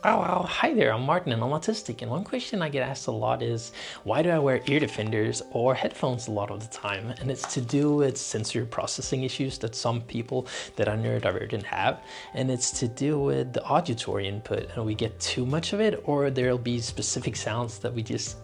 Oh, hi there, I'm Martin and I'm autistic, and one question I get asked a lot is why do I wear ear defenders or headphones a lot of the time? And it's to do with sensory processing issues that some people that are neurodivergent have, and it's to do with the auditory input, and we get too much of it, or there'll be specific sounds that we just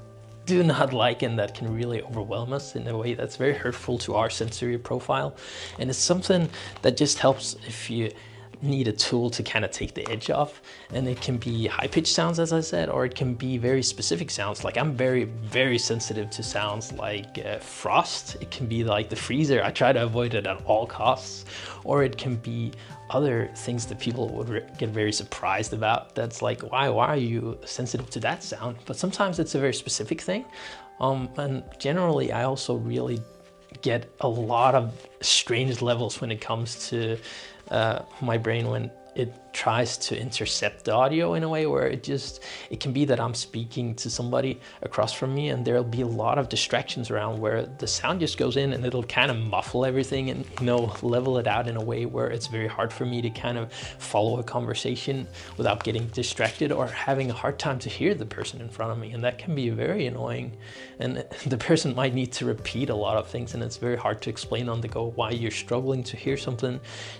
do not like and that can really overwhelm us in a way that's very hurtful to our sensory profile. And it's something that just helps if you need a tool to kind of take the edge off. And it can be high-pitched sounds, as I said, or it can be very specific sounds. Like I'm very sensitive to sounds like frost. It can be like the freezer. I try to avoid it at all costs. Or it can be other things that people would get very surprised about. That's like, why are you sensitive to that sound? But sometimes it's a very specific thing. And generally, I also really get a lot of strange levels when it comes to my brain when it tries to intercept the audio in a way where it can be that I'm speaking to somebody across from me and there'll be a lot of distractions around where the sound just goes in and it'll kind of muffle everything and, level it out in a way where it's very hard for me to kind of follow a conversation without getting distracted or having a hard time to hear the person in front of me. And that can be very annoying. And the person might need to repeat a lot of things, and it's very hard to explain on the go why you're struggling to hear something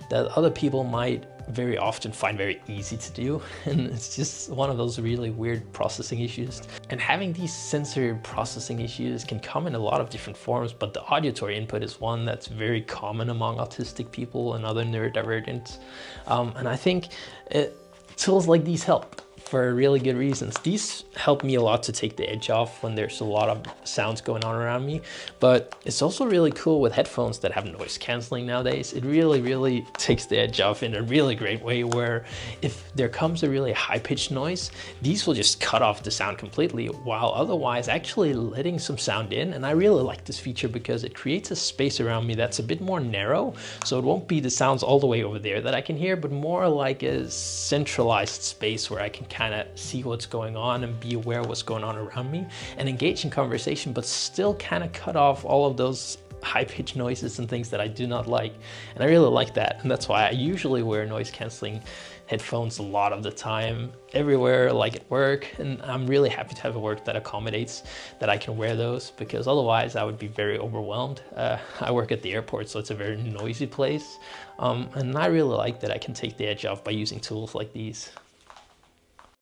that other people might very often find very easy to do. And it's just one of those really weird processing issues. And having these sensory processing issues can come in a lot of different forms, but the auditory input is one that's very common among autistic people and other neurodivergents. And I think tools like these help for really good reasons. These help me a lot to take the edge off when there's a lot of sounds going on around me, but it's also really cool with headphones that have noise canceling nowadays. It really takes the edge off in a really great way where if there comes a really high-pitched noise, these will just cut off the sound completely, while otherwise actually letting some sound in. And I really like this feature because it creates a space around me that's a bit more narrow, so it won't be the sounds all the way over there that I can hear, but more like a centralized space where I can kind of see what's going on and be aware of what's going on around me and engage in conversation, but still kind of cut off all of those high-pitched noises and things that I do not like. And I really like that, and that's why I usually wear noise canceling headphones a lot of the time, everywhere, like at work. And I'm really happy to have a work that accommodates that I can wear those, because otherwise I would be very overwhelmed. I work at the airport, so it's a very noisy place, and I really like that I can take the edge off by using tools like these.